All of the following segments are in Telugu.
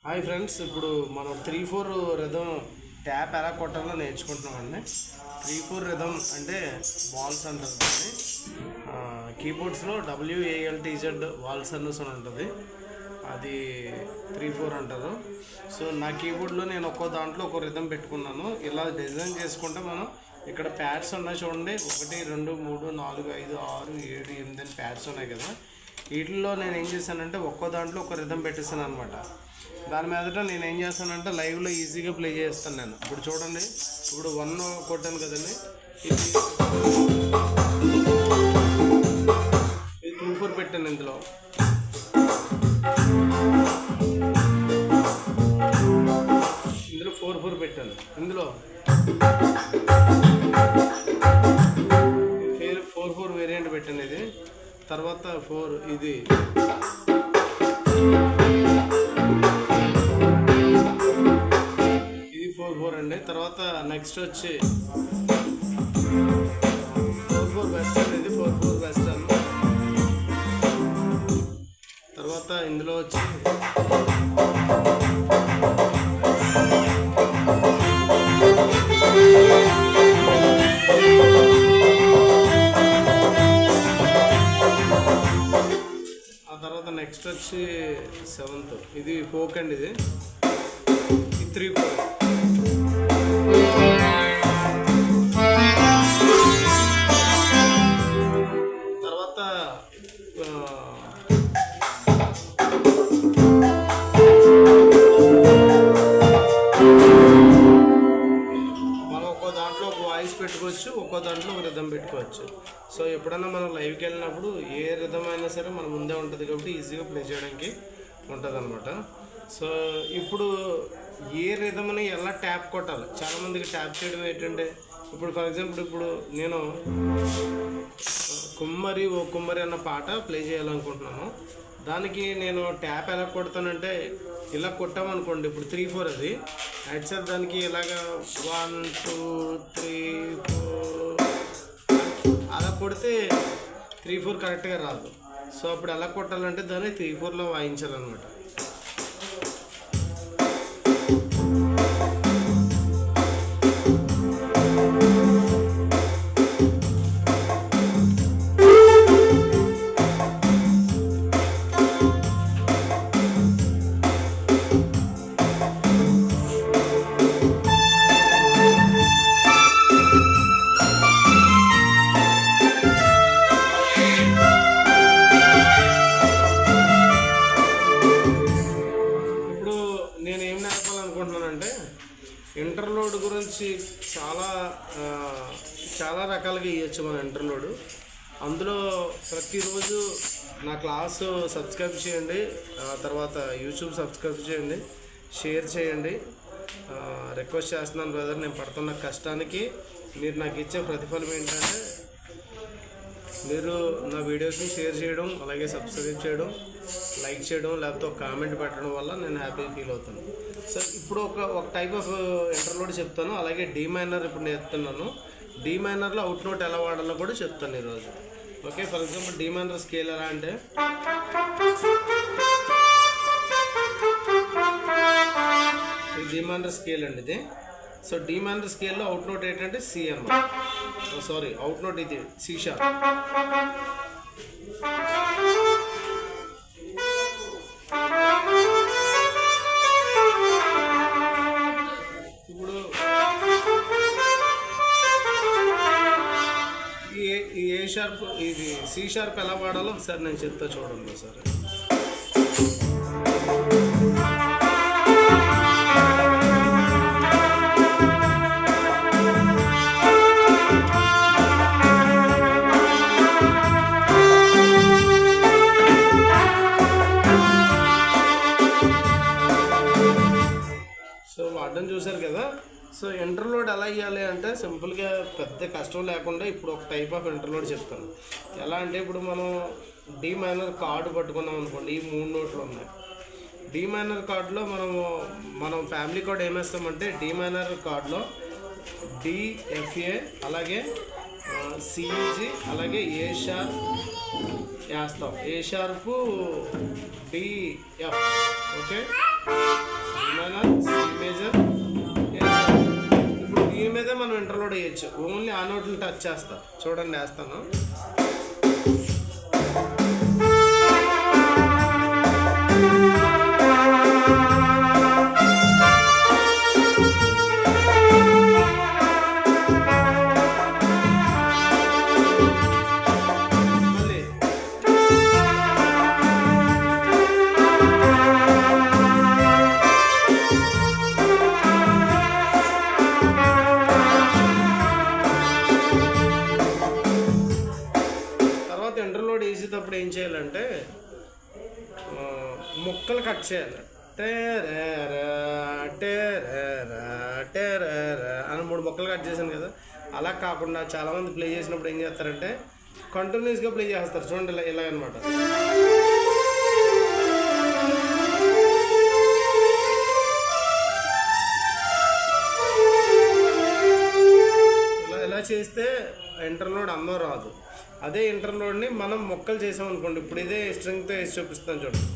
హాయ్ ఫ్రెండ్స్, ఇప్పుడు మనం 3/4 రిథమ్ ట్యాప్ ఎలా కొట్టాలో నేర్చుకుంటున్నామండి. 3/4 రిథమ్ అంటే వాల్స్ అంటారు దాన్ని. కీబోర్డ్స్లో WALTZ వాల్స్ అని ఉంటుంది, అది 3/4 అంటారు. సో నా కీబోర్డ్లో నేను ఒక్కో దాంట్లో ఒక్కో రిథమ్ పెట్టుకున్నాను. ఇలా డిజైన్ చేసుకుంటే మనం ఇక్కడ ప్యాడ్స్ ఉన్నాయి చూడండి, 1 2 3 4 5 6 7 8 అని ప్యాడ్స్ ఉన్నాయి కదా. వీటిల్లో నేను ఏం చేశానంటే ఒక్కో దాంట్లో ఒక రిథమ్ పెట్టేస్తాను అనమాట. దాని మీదట నేను ఏం చేస్తానంటే లైవ్లో ఈజీగా ప్లే చేస్తాను నేను. ఇప్పుడు చూడండి, ఇప్పుడు 1 కొట్టాను కదండి, ఇది 2/4 పెట్టాను. ఇందులో 4/4 పెట్టాను. ఇందులో 4/4 వేరియంట్ పెట్టాను. ఇది తర్వాత 4 ఇది ఇది 4/4 అండి. తర్వాత నెక్స్ట్ వచ్చి 4/4 వెస్టర్న్, ఇది 4/4 వెస్టర్న్. తర్వాత ఇందులో వచ్చి నెక్స్ట్ వచ్చి 7th, ఇది ఫోక్ అండి. ఇది 3/4. తర్వాత మనం ఒక్కో దాంట్లో ఒక వాయిస్ పెట్టుకోవచ్చు, ఒక్కో దాంట్లో ఒక రిథమ్ పెట్టుకోవచ్చు. సో ఎప్పుడైనా మనం లైవ్కి వెళ్ళినప్పుడు ఏ రిథమ్ అయినా సరే మన ముందే ఉంటుంది కాబట్టి ఈజీగా ప్లే చేయడానికి ఉంటుంది అనమాట. సో ఇప్పుడు ఏ రిథమ్ని ఎలా ట్యాప్ కొట్టాలి, చాలామందికి ట్యాప్ చేయడం ఏంటంటే, ఇప్పుడు ఫర్ ఎగ్జాంపుల్ ఇప్పుడు నేను కుమ్మరి ఓ కుమ్మరి అన్న పాట ప్లే చేయాలనుకుంటున్నాను. దానికి నేను ట్యాప్ ఎలా కొడతానంటే, ఇలా కొట్టామనుకోండి, ఇప్పుడు 3/4 అది రైట్ సైడ్, దానికి ఇలాగా 1 2 3 4 అలా కొడితే 3/4 కరెక్ట్గా రాదు. సో అప్పుడు ఎలా కొట్టాలంటే దాన్ని 3/4లో వాయించాలన్నమాట. ఇంటర్లోడ్ గురించి చాలా రకాలుగా ఇవ్వచ్చు మన ఇంటర్లోడ్. అందులో ప్రతిరోజు నా క్లాసు సబ్స్క్రైబ్ చేయండి, తర్వాత యూట్యూబ్ సబ్స్క్రైబ్ చేయండి, షేర్ చేయండి. రిక్వెస్ట్ చేస్తున్నాను బ్రదర్, నేను పడుతున్న కష్టానికి మీరు నాకు ఇచ్చే ప్రతిఫలం ఏంటంటే మీరు నా వీడియోస్ని షేర్ చేయడం, అలాగే సబ్స్క్రైబ్ చేయడం, లైక్ చేయడం, లేకపోతే ఒక కామెంట్ పెట్టడం వల్ల నేను హ్యాపీ ఫీల్ అవుతాను. సో ఇప్పుడు ఒక టైప్ ఆఫ్ ఇంటర్లోడ్ చెప్తాను, అలాగే డి మైనర్ ఇప్పుడు నేర్పుతున్నాను. డి మైనర్లో అవుట్ నోట్ ఎలా వాడాలో కూడా చెప్తాను ఈరోజు. Okay, for example D minor scale ఎలా అంటే, ఇది డి మైనర్ స్కేల్ అండి ఇది. సో డి మైనర్ స్కేల్లో అవుట్ నోట్ ఏంటంటే సి అన్నమాట. సారీ, అవుట్ నోట్ ఇది సి షార్ప్. ఇప్పుడు ఈ ఏ షార్ప్, ఇది సి షార్ప్ ఎలా వాడాలో ఒకసారి నేను చెప్తా చూడండి సార్. వాడడం చూశారు కదా. సో ఇంటర్లోడ్ ఎలా ఇవ్వాలి అంటే సింపుల్గా పెద్ద కష్టం లేకుండా ఇప్పుడు ఒక టైప్ ఆఫ్ ఇంటర్లోడ్ చెప్తాను. ఎలా అంటే, ఇప్పుడు మనం డి మైనర్ కార్డు పట్టుకున్నాం అనుకోండి, ఈ 3 నోట్లు ఉన్నాయి. డి మైనర్ కార్డులో మనం ఫ్యామిలీ కార్డ్ ఏమేస్తామంటే, డి మైనర్ కార్డులో DFA, అలాగే CG, అలాగే ఏ షార్ప్ వేస్తాం. ఏ షార్పు DF. Okay, major. ఇప్పుడు దీని మీదే మనం ఇంటర్లోడ్ వేయచ్చు. ఓన్లీ ఆ నోట్లు టచ్ చేస్తా. చూడండి వేస్తాను. ఇంటర్లోడ్ వేసేటప్పుడు ఏం చేయాలంటే ముక్కలు కట్ చేయాలి. అని 3 ముక్కలు కట్ చేశాను కదా. అలా కాకుండా చాలామంది ప్లే చేసినప్పుడు ఏం చేస్తారంటే కంటిన్యూస్గా ప్లే చేస్తారు. చూడండి ఇలా అనమాట. ఇలా చేస్తే ఇంటర్లోడ్ అందం రాదు. అదే ఇంటర్లోడ్ని మనం మొక్కలు చేసాం అనుకోండి. ఇప్పుడు ఇదే స్ట్రింగ్తో వేసి చూపిస్తాను చూడండి.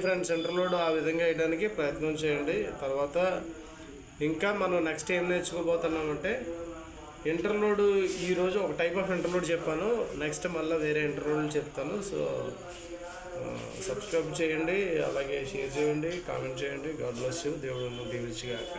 ఫ్రెండ్స్, ఇంటర్లోడ్ ఆ విధంగా వేయడానికి ప్రయత్నం చేయండి. తర్వాత ఇంకా మనం నెక్స్ట్ ఏం నేర్చుకోబోతున్నామంటే ఇంటర్లోడ్. ఈరోజు ఒక టైప్ ఆఫ్ ఇంటర్లోడ్ చెప్పాను. నెక్స్ట్ మళ్ళీ వేరే ఇంటర్లోడ్లు చెప్తాను. సో సబ్స్క్రైబ్ చేయండి, అలాగే షేర్ చేయండి, కామెంట్ చేయండి. God bless you. దేవుడు దీవించుగాక.